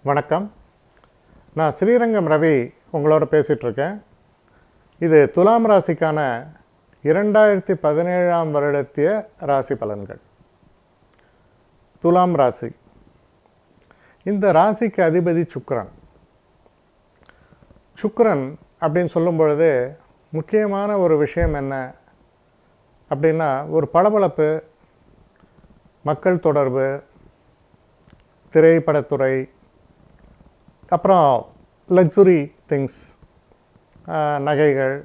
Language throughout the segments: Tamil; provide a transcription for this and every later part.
வணக்கம். நான் ஸ்ரீரங்கம் ரவி உங்களோட பேசிகிட்ருக்கேன். இது துலாம் ராசிக்கான 2017 வருடத்திய ராசி பலன்கள். துலாம் ராசி, இந்த ராசிக்கு அதிபதி சுக்கிரன். சுக்கிரன் அப்படின்னு சொல்லும் பொழுது முக்கியமான ஒரு விஷயம் என்ன அப்படின்னா, ஒரு பளபளப்பு, மக்கள் தொடர்பு, திரைப்படத்துறை, அப்புறம் லக்ஸுரி திங்ஸ், நகைகள்,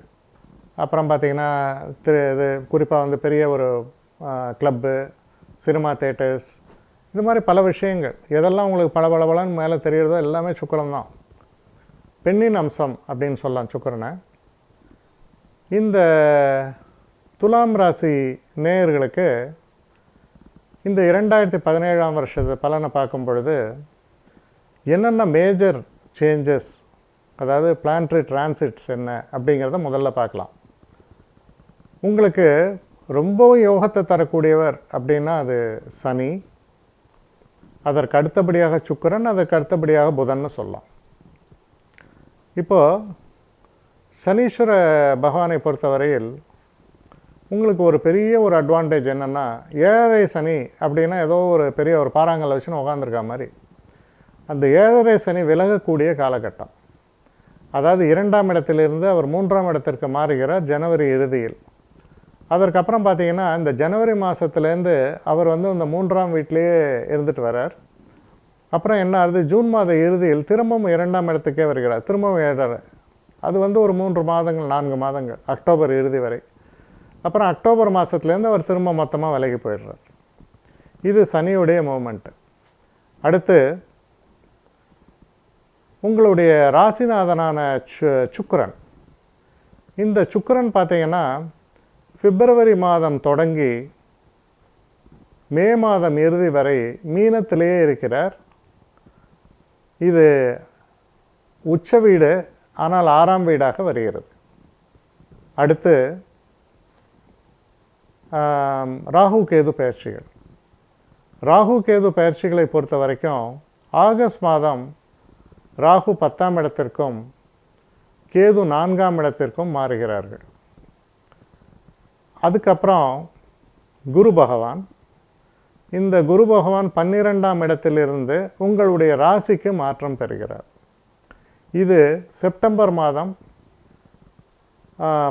அப்புறம் பார்த்திங்கன்னா இது குறிப்பாக வந்து பெரிய ஒரு கிளப்பு, சினிமா தேட்டர்ஸ், இது மாதிரி பல விஷயங்கள் எதெல்லாம் உங்களுக்கு பளபளன்னு மேலே தெரிகிறதோ எல்லாமே சுக்கிரன் தான். பெண்ணின் அம்சம் அப்படின்னு சொல்லலாம் சுக்கிரனை. இந்த துலாம் ராசி நேயர்களுக்கு இந்த 2017 வருஷத்து பலனை பார்க்கும் பொழுது என்னென்ன மேஜர் சேஞ்சஸ், அதாவது பிளானட்டரி டிரான்சிட்ஸ் என்ன அப்படிங்கிறத முதல்ல பார்க்கலாம். உங்களுக்கு ரொம்பவும் யோகத்தை தரக்கூடியவர் அப்படின்னா அது சனி, அதற்கு அடுத்தபடியாக சுக்கிரன், அதற்கு அடுத்தபடியாக புதன்னு சொல்லலாம். இப்போது சனீஸ்வர பகவானை பொறுத்தவரையில் உங்களுக்கு ஒரு பெரிய ஒரு அட்வான்டேஜ் என்னென்னா, 7.5 சனி அப்படின்னா ஏதோ ஒரு பெரிய ஒரு பாறாங்கல்ல வச்சுன்னு உட்காந்துருக்கா மாதிரி. அந்த 7.5 சனி விலகக்கூடிய காலகட்டம். அதாவது 2ஆம் இடத்திலிருந்து அவர் 3ஆம் இடத்திற்கு மாறுகிறார் ஜனவரி இறுதியில். அதற்கப்புறம் பார்த்திங்கன்னா இந்த ஜனவரி மாதத்துலேருந்து அவர் வந்து இந்த 3ஆம் வீட்டிலேயே இருந்துட்டு வர்றார். அப்புறம் என்ன ஆகுது, ஜூன் மாத இறுதியில் திரும்பவும் 2ஆம் இடத்துக்கே வருகிறார், திரும்பவும் 7.5. அது வந்து ஒரு 3 மாதங்கள் 4 மாதங்கள், அக்டோபர் இறுதி வரை. அப்புறம் அக்டோபர் மாதத்துலேருந்து அவர் திரும்ப மொத்தமாக விலகி போயிடுறார். இது சனியுடைய மூமெண்ட்டு. அடுத்து உங்களுடைய ராசிநாதனான சுக்கிரன். இந்த சுக்கிரன் பார்த்திங்கன்னா பிப்ரவரி மாதம் தொடங்கி மே மாதம் இறுதி வரை மீனத்திலேயே இருக்கிறார். இது உச்ச வீடு, ஆனால் 6ஆம் வீடாக வருகிறது. அடுத்து ராகு கேது பயிற்சிகள். ராகு கேது பயிற்சிகளை பொறுத்த வரைக்கும் ஆகஸ்ட் மாதம் ராகு 10ஆம் இடத்திற்கும் கேது 4ஆம் இடத்திற்கும் மாறுகிறார்கள். அதுக்கப்புறம் குரு பகவான், இந்த குரு பகவான் 12ஆம் இடத்திலிருந்து உங்களுடைய ராசிக்கு மாற்றம் பெறுகிறார். இது செப்டம்பர் மாதம்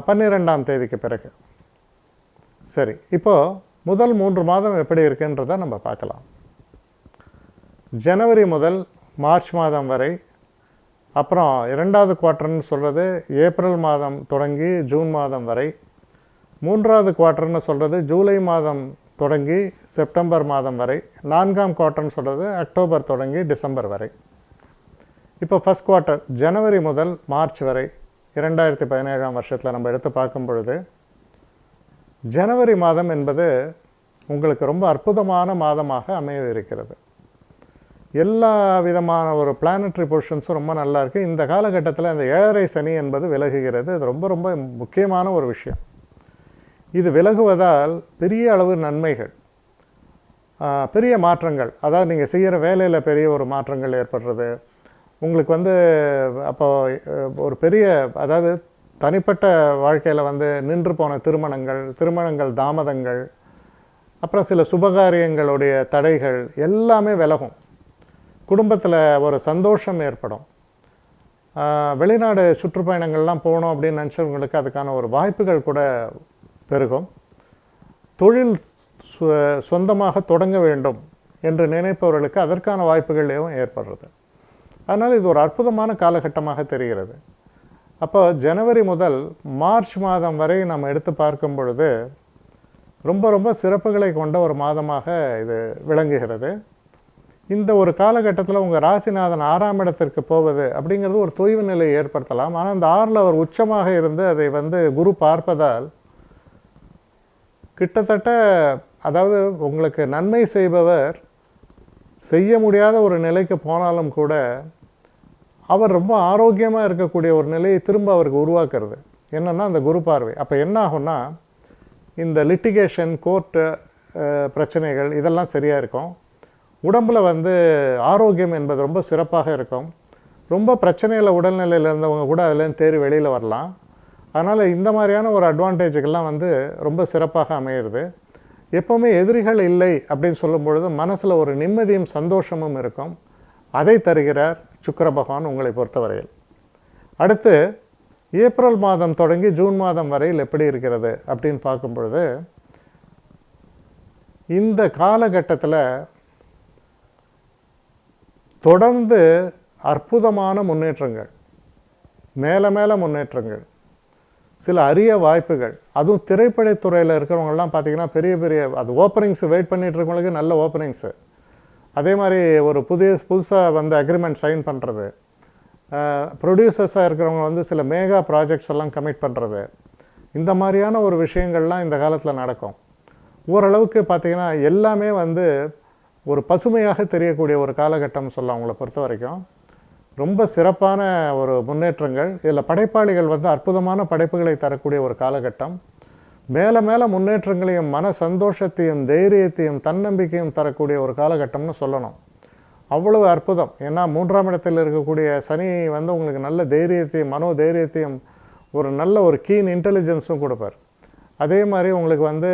12ஆம் தேதிக்கு பிறகு. சரி, இப்போது முதல் 3 மாதம் எப்படி இருக்குன்றதை நம்ம பார்க்கலாம். ஜனவரி முதல் மார்ச் மாதம் வரை, அப்புறம் 2வது குவார்ட்டர்னு சொல்கிறது ஏப்ரல் மாதம் தொடங்கி ஜூன் மாதம் வரை, 3வது குவார்ட்டர்னு சொல்கிறது ஜூலை மாதம் தொடங்கி செப்டம்பர் மாதம் வரை, 4ஆம் குவார்ட்டர்னு சொல்கிறது அக்டோபர் தொடங்கி டிசம்பர் வரை. இப்போ ஃபஸ்ட் குவார்ட்டர் ஜனவரி முதல் மார்ச் வரை 2017 வருஷத்தில் நம்ம எடுத்து பார்க்கும் பொழுது, ஜனவரி மாதம் என்பது உங்களுக்கு ரொம்ப அற்புதமான மாதமாக அமைய இருக்கிறது. எல்லா விதமான ஒரு பிளானட்டரி பொசிஷன்ஸும் ரொம்ப நல்லா இருக்குது. இந்த காலகட்டத்தில் அந்த 7.5 சனி என்பது விலகுகிறது. அது ரொம்ப ரொம்ப முக்கியமான ஒரு விஷயம். இது விலகுவதால் பெரிய அளவு நன்மைகள், பெரிய மாற்றங்கள், அதாவது நீங்கள் செய்கிற வேலையில் பெரிய ஒரு மாற்றங்கள் ஏற்படுறது. உங்களுக்கு வந்து அப்போ ஒரு பெரிய, அதாவது தனிப்பட்ட வாழ்க்கையில் வந்து நின்று போன திருமணங்கள் தாமதங்கள், அப்புறம் சில சுபகாரியங்களுடைய தடைகள் எல்லாமே விலகும். குடும்பத்தில் ஒரு சந்தோஷம் ஏற்படும். வெளிநாடு சுற்றுப்பயணங்கள்லாம் போகணும் அப்படின்னு நினச்சவங்களுக்கு அதுக்கான ஒரு வாய்ப்புகள் கூட பெருகும். தொழில் சொந்தமாக தொடங்க வேண்டும் என்று நினைப்பவர்களுக்கு அதற்கான வாய்ப்புகளையும் ஏற்படுறது. அதனால் இது ஒரு அற்புதமான காலகட்டமாக தெரிகிறது. அப்போ ஜனவரி முதல் மார்ச் மாதம் வரை நம்ம எடுத்து பார்க்கும் பொழுது ரொம்ப ரொம்ப சிறப்புகளை கொண்ட ஒரு மாதமாக இது விளங்குகிறது. இந்த ஒரு காலகட்டத்தில் உங்கள் ராசிநாதன் 6ஆம் இடத்திற்கு போவது அப்படிங்கிறது ஒரு தொய்வு நிலையை ஏற்படுத்தலாம். ஆனால் அந்த 6ல் அவர் உச்சமாக இருந்து அதை வந்து குரு பார்ப்பதால் கிட்டத்தட்ட, அதாவது உங்களுக்கு நன்மை செய்பவர் செய்ய முடியாத ஒரு நிலைக்கு போனாலும் கூட அவர் ரொம்ப ஆரோக்கியமாக இருக்கக்கூடிய ஒரு நிலையை திரும்ப அவருக்கு உருவாக்குறது என்னென்னா அந்த குரு பார்வை. அப்போ என்ன ஆகும்னா, இந்த லிட்டிகேஷன், கோர்ட்டு பிரச்சனைகள் இதெல்லாம் சரியாக இருக்கும். உடம்பில் வந்து ஆரோக்கியம் என்பது ரொம்ப சிறப்பாக இருக்கும். ரொம்ப பிரச்சனையில் உடல்நிலையில் இருந்தவங்க கூட அதுலேருந்து தேறி வெளியில் வரலாம். அதனால் இந்த மாதிரியான ஒரு அட்வான்டேஜுக்கெல்லாம் வந்து ரொம்ப சிறப்பாக அமையிறது. எப்போவுமே எதிரிகள் இல்லை அப்படின்னு சொல்லும் பொழுது மனசில் ஒரு நிம்மதியும் சந்தோஷமும் இருக்கும். அதை தருகிறார் சுக்கிர பகவான் உங்களை பொறுத்தவரையில். அடுத்து ஏப்ரல் மாதம் தொடங்கி ஜூன் மாதம் வரையில் எப்படி இருக்கிறது அப்படின்னு பார்க்கும் பொழுது, இந்த காலகட்டத்தில் தொடர்ந்து அற்புதமான முன்னேற்றங்கள், மேலே மேலே முன்னேற்றங்கள், சில அரிய வாய்ப்புகள். அதுவும் திரைப்படத்துறையில் இருக்கிறவங்கலாம் பார்த்திங்கன்னா பெரிய பெரிய அது ஓப்பனிங்ஸு வெயிட் பண்ணிகிட்டு இருக்கவங்களுக்கு நல்ல ஓப்பனிங்ஸு. அதே மாதிரி ஒரு புதுசாக வந்து அக்ரிமெண்ட் சைன் பண்ணுறது, ப்ரொடியூசர்ஸாக இருக்கிறவங்க வந்து சில மேகா ப்ராஜெக்ட்ஸ் எல்லாம் கமிட் பண்ணுறது, இந்த மாதிரியான ஒரு விஷயங்கள்லாம் இந்த காலத்தில் நடக்கும். ஓரளவுக்கு பார்த்திங்கன்னா எல்லாமே வந்து ஒரு பசுமையாக தெரியக்கூடிய ஒரு காலகட்டம் சொல்லலாம். அவங்கள பொறுத்த வரைக்கும் ரொம்ப சிறப்பான ஒரு முன்னேற்றங்கள். இதில் படைப்பாளிகள் வந்து அற்புதமான படைப்புகளை தரக்கூடிய ஒரு காலகட்டம். மேலே மேலே முன்னேற்றங்களையும் மன சந்தோஷத்தையும் தைரியத்தையும் தன்னம்பிக்கையும் தரக்கூடிய ஒரு காலகட்டம்னு சொல்லணும். அவ்வளவு அற்புதம். ஏன்னா 3ஆம் இடத்தில் இருக்கக்கூடிய சனி வந்து உங்களுக்கு நல்ல தைரியத்தையும் மனோ தைரியத்தையும் ஒரு நல்ல ஒரு கீன் இன்டெலிஜென்ஸும் கொடுப்பார். அதே மாதிரி உங்களுக்கு வந்து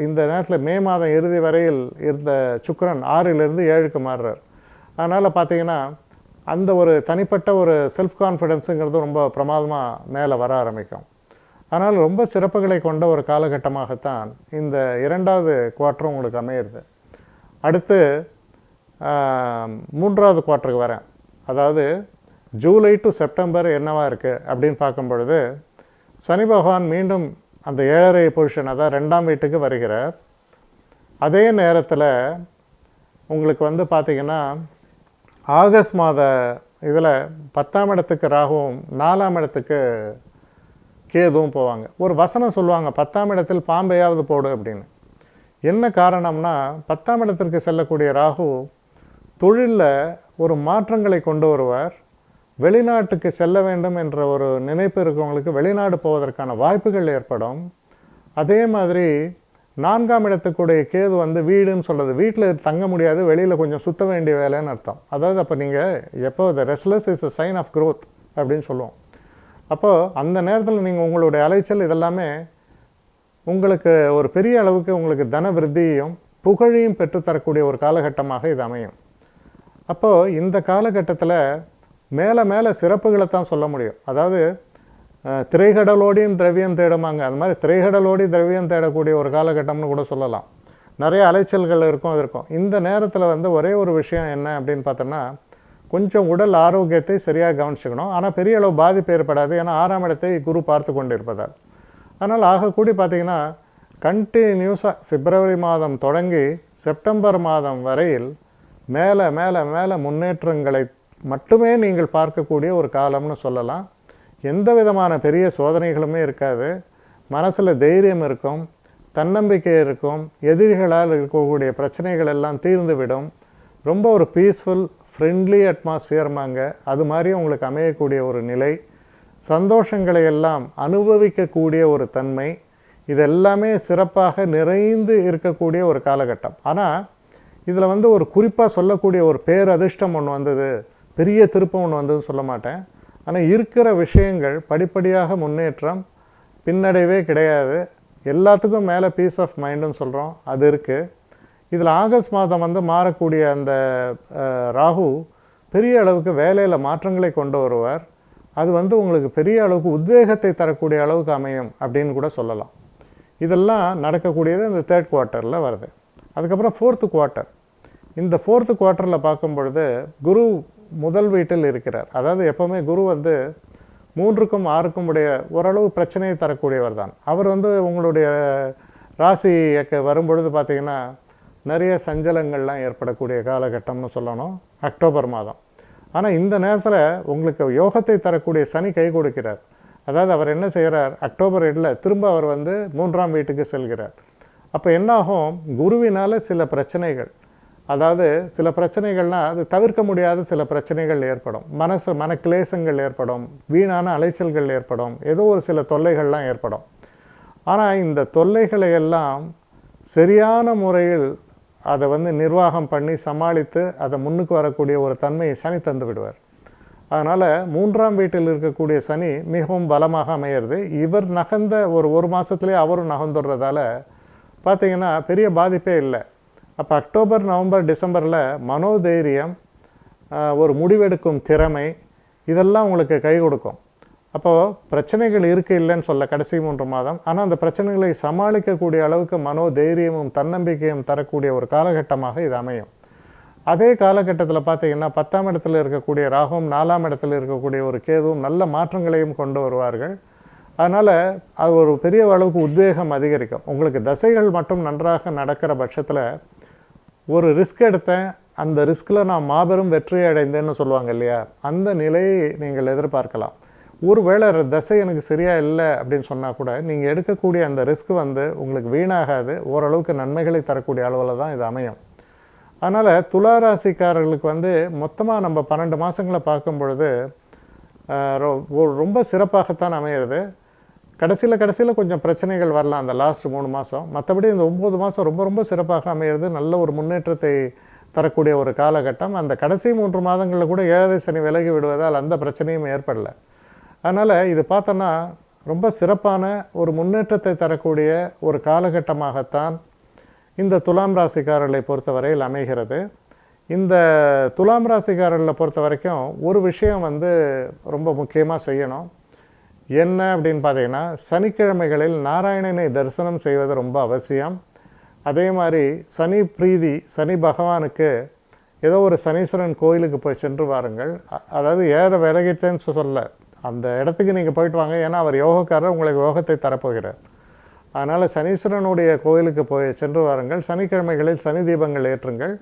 இந்த நேரத்தில் மே மாதம் இறுதி வரையில் இருந்த சுக்கிரன் 6லிருந்து 7க்கு மாறுறார். அதனால் பார்த்திங்கன்னா அந்த ஒரு தனிப்பட்ட ஒரு செல்ஃப் கான்ஃபிடென்ஸுங்கிறது ரொம்ப பிரமாதமாக மேலே வர ஆரம்பிக்கும். அதனால் ரொம்ப சிறப்புகளை கொண்ட ஒரு காலகட்டமாகத்தான் இந்த 2வது குவார்ட்டரும் உங்களுக்கு அமையிறது. அடுத்து 3வது குவார்ட்டருக்கு வரேன். அதாவது ஜூலை டு செப்டம்பர் என்னவாக இருக்குது அப்படின்னு பார்க்கும் பொழுது, சனி பகவான் மீண்டும் அந்த 7.5 பொசிஷன், அதாவது 2ஆம் வீட்டுக்கு வருகிறார். அதே நேரத்தில் உங்களுக்கு வந்து பார்த்திங்கன்னா ஆகஸ்ட் மாத இதில் 10ஆம் இடத்துக்கு ராகுவும் 4ஆம் இடத்துக்கு கேதுவும் போவாங்க. ஒரு வசனம் சொல்லுவாங்க, 10ஆம் இடத்தில் பாம்பையாவது போடு அப்படின்னு. என்ன காரணம்னா 10ஆம் இடத்திற்கு செல்லக்கூடிய ராகு தொழிலில் ஒரு மாற்றங்களை கொண்டு வருவார். வெளிநாட்டுக்கு செல்ல வேண்டும் என்ற ஒரு நினைப்பு இருக்கிறவங்களுக்கு வெளிநாடு போவதற்கான வாய்ப்புகள் ஏற்படும். அதே மாதிரி 4ஆம் இடத்துக்குடைய கேது வந்து வீடுன்னு சொல்கிறது, வீட்டில் தங்க முடியாது, வெளியில் கொஞ்சம் சுற்ற வேண்டிய வேலைன்னு அர்த்தம். அதாவது அப்போ நீங்கள் எப்போ the restless is a sign of growth அப்படின்னு சொல்லுவோம். அப்போது அந்த நேரத்தில் நீங்கள் உங்களுடைய அலைச்சல் இதெல்லாமே உங்களுக்கு ஒரு பெரிய அளவுக்கு உங்களுக்கு தன விருத்தியையும் புகழையும் பெற்றுத்தரக்கூடிய ஒரு காலகட்டமாக இது அமையும். அப்போது இந்த காலகட்டத்தில் மேலே மேலே சிறப்புகளை தான் சொல்ல முடியும். அதாவது திரைக்கடலோடியும் திரவியம் தேடுமாங்க, அது மாதிரி திரைக்கடலோடி திரவியம் தேடக்கூடிய ஒரு காலகட்டம்னு கூட சொல்லலாம். நிறைய அலைச்சல்கள் இருக்கும். அது இருக்கும். இந்த நேரத்தில் வந்து ஒரே ஒரு விஷயம் என்ன அப்படின்னு பார்த்தோன்னா, கொஞ்சம் உடல் ஆரோக்கியத்தை சரியாக கவனிச்சுக்கணும். ஆனால் பெரிய அளவு பாதிப்பு ஏற்படாது. ஏன்னா 6ஆம் இடத்தை குரு பார்த்து கொண்டு இருப்பதால். அதனால் ஆகக்கூடி பார்த்திங்கன்னா கண்டினியூஸாக பிப்ரவரி மாதம் தொடங்கி செப்டம்பர் மாதம் வரையில் மேலே மேலே மேலே முன்னேற்றங்களை மட்டுமே நீங்கள் பார்க்கக்கூடிய ஒரு காலம்னு சொல்லலாம். எந்த விதமான பெரிய சோதனைகளுமே இருக்காது. மனசில் தைரியம் இருக்கும், தன்னம்பிக்கை இருக்கும், எதிரிகளால் இருக்கக்கூடிய பிரச்சனைகள் எல்லாம் தீர்ந்துவிடும். ரொம்ப ஒரு பீஸ்ஃபுல் ஃப்ரெண்ட்லி அட்மாஸ்ஃபியர்மாங்க, அது மாதிரி உங்களுக்கு அமையக்கூடிய ஒரு நிலை, சந்தோஷங்களை எல்லாம் அனுபவிக்கக்கூடிய ஒரு தன்மை, இதெல்லாமே சிறப்பாக நிறைந்து இருக்கக்கூடிய ஒரு காலகட்டம். ஆனால் இதில் வந்து ஒரு குறிப்பாக சொல்லக்கூடிய ஒரு பேரதிர்ஷ்டம் ஒன்று வந்தது, பெரிய திருப்பம் ஒன்று வந்ததுன்னு சொல்ல மாட்டேன். ஆனால் இருக்கிற விஷயங்கள் படிப்படியாக முன்னேற்றம், பின்னடைவே கிடையாது. எல்லாத்துக்கும் மேலே பீஸ் ஆஃப் மைண்டுன்னு சொல்கிறோம், அது இருக்குது. இதில் ஆகஸ்ட் மாதம் வந்து மாறக்கூடிய அந்த ராகு பெரிய அளவுக்கு வேலையில் மாற்றங்களை கொண்டு வருவார். அது வந்து உங்களுக்கு பெரிய அளவுக்கு உத்வேகத்தை தரக்கூடிய அளவுக்கு அமையும் அப்படின்னு கூட சொல்லலாம். இதெல்லாம் நடக்கக்கூடியது இந்த 3rd குவார்ட்டரில் வருது. அதுக்கப்புறம் 4th குவார்ட்டர். இந்த 4th குவார்ட்டரில் பார்க்கும் பொழுது குரு முதல் வீட்டில் இருக்கிறார். அதாவது எப்போவுமே குரு வந்து 3க்கும் 6க்கும் உடைய ஓரளவு பிரச்சனையை தரக்கூடியவர் தான். அவர் வந்து உங்களுடைய ராசிக்கு வரும்பொழுது பார்த்திங்கன்னா நிறைய சஞ்சலங்கள்லாம் ஏற்படக்கூடிய காலகட்டம்னு சொல்லணும், அக்டோபர் மாதம். ஆனால் இந்த நேரத்தில் உங்களுக்கு யோகத்தை தரக்கூடிய சனி கை கொடுக்கிறார். அதாவது அவர் என்ன செய்கிறார், அக்டோபர் 8 திரும்ப அவர் வந்து 3ஆம் வீட்டுக்கு செல்கிறார். அப்போ என்னாகும், குருவினால் சில பிரச்சனைகள், அதாவது சில பிரச்சனைகள்னால் அது தவிர்க்க முடியாத சில பிரச்சனைகள் ஏற்படும், மனக்கிளேசங்கள் ஏற்படும், வீணான அலைச்சல்கள் ஏற்படும், ஏதோ ஒரு சில தொல்லைகள்லாம் ஏற்படும். ஆனால் இந்த தொல்லைகளை எல்லாம் சரியான முறையில் அதை வந்து நிர்வாகம் பண்ணி சமாளித்து அதை முன்னுக்கு வரக்கூடிய ஒரு தன்மையை சனி தந்து விடுவார். அதனால் 3ஆம் வீட்டில் இருக்கக்கூடிய சனி மிகவும் பலமாக அமையிறது. இவர் நகர்ந்த ஒரு மாதத்துலேயே அவரும் நகர்ந்துடுறதால பார்த்திங்கன்னா பெரிய பாதிப்பே இல்லை. அப்போ அக்டோபர், நவம்பர், டிசம்பரில் மனோதைரியம், ஒரு முடிவெடுக்கும் திறமை இதெல்லாம் உங்களுக்கு கை கொடுக்கும். அப்போது பிரச்சனைகள் இருக்குது இல்லைன்னு சொல்ல கடைசி 3 மாதம். ஆனால் அந்த பிரச்சனைகளை சமாளிக்கக்கூடிய அளவுக்கு மனோதைரியமும் தன்னம்பிக்கையும் தரக்கூடிய ஒரு காலகட்டமாக இது அமையும். அதே காலகட்டத்தில் பார்த்திங்கன்னா 10ஆம் இடத்துல இருக்கக்கூடிய ராகுவும் 4ஆம் இடத்துல இருக்கக்கூடிய ஒரு கேதுவும் நல்ல மாற்றங்களையும் கொண்டு வருவார்கள். அதனால் அது ஒரு பெரிய அளவுக்கு உத்வேகம் அதிகரிக்கும். உங்களுக்கு தசைகள் மட்டும் நன்றாக நடக்கிற பட்சத்தில் ஒரு ரிஸ்க் எடுத்தேன், அந்த ரிஸ்கில் நான் மாபெரும் வெற்றி அடைந்தேன்னு சொல்லுவாங்க இல்லையா, அந்த நிலையை நீங்கள் எதிர்பார்க்கலாம். ஒருவேளை தசை எனக்கு சரியாக இல்லை அப்படின்னு சொன்னால் கூட நீங்கள் எடுக்கக்கூடிய அந்த ரிஸ்க் வந்து உங்களுக்கு வீணாகாது, ஓரளவுக்கு நன்மைகளை தரக்கூடிய அளவில் தான் இது அமையும். அதனால் துலா ராசிக்காரர்களுக்கு வந்து மொத்தமாக நம்ம 12 மாதங்களை பார்க்கும் பொழுது ரொம்ப சிறப்பாகத்தான் அமையிறது. கடைசியில் கொஞ்சம் பிரச்சனைகள் வரலாம் அந்த லாஸ்ட் 3 மாதம். மற்றபடி இந்த 9 மாதம் ரொம்ப ரொம்ப சிறப்பாக அமையிறது. நல்ல ஒரு முன்னேற்றத்தை தரக்கூடிய ஒரு காலகட்டம். அந்த கடைசி 3 மாதங்களில் கூட 7.5 சனி விலகி விடுவதால் அந்த பிரச்சனையும் ஏற்படலை. அதனால் இது பார்த்தோன்னா ரொம்ப சிறப்பான ஒரு முன்னேற்றத்தை தரக்கூடிய ஒரு காலகட்டமாகத்தான் இந்த துலாம் ராசிக்காரர்களை பொறுத்தவரையில் அமைகிறது. இந்த துலாம் ராசிக்காரர்களை பொறுத்த வரைக்கும் ஒரு விஷயம் வந்து ரொம்ப முக்கியமாக செய்யணும். என்ன அப்படின்னு பார்த்தீங்கன்னா, சனிக்கிழமைகளில் நாராயணனை தரிசனம் செய்வது ரொம்ப அவசியம். அதே மாதிரி சனி பிரீதி, சனி பகவானுக்கு ஏதோ ஒரு சனீஸ்வரன் கோயிலுக்கு போய் சென்று வாருங்கள். அதாவது ஏற விலகிட்டேன்னு சொல்ல, அந்த இடத்துக்கு நீங்கள் போயிட்டு வாங்க. ஏன்னா அவர் யோகக்காரர், உங்களுக்கு யோகத்தை தரப்போகிறார். அதனால் சனீஸ்வரனுடைய கோயிலுக்கு போய் சென்று வாருங்கள். சனிக்கிழமைகளில் சனி தீபங்கள் ஏற்றுங்கள்.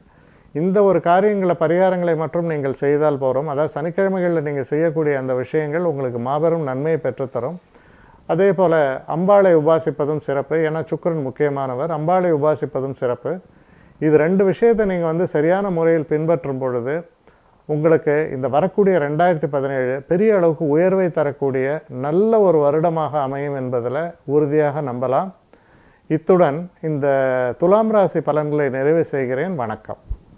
இந்த ஒரு காரியங்களை, பரிகாரங்களை மட்டும் நீங்கள் செய்தால் போகிறோம். அதாவது சனிக்கிழமைகளில் நீங்கள் செய்யக்கூடிய அந்த விஷயங்கள் உங்களுக்கு மாபெரும் நன்மையை பெற்றுத்தரும். அதே போல் அம்பாளை உபாசிப்பதும் சிறப்பு. ஏன்னா சுக்கிரன் முக்கியமானவர். அம்பாளை உபாசிப்பதும் சிறப்பு. இது 2 விஷயத்தை நீங்கள் வந்து சரியான முறையில் பின்பற்றும் பொழுது உங்களுக்கு இந்த வரக்கூடிய 2017 பெரிய அளவுக்கு உயர்வை தரக்கூடிய நல்ல ஒரு வருடமாக அமையும் என்பதில் உறுதியாக நம்பலாம். இத்துடன் இந்த துலாம் ராசி பலன்களை நிறைவு செய்கிறேன். வணக்கம்.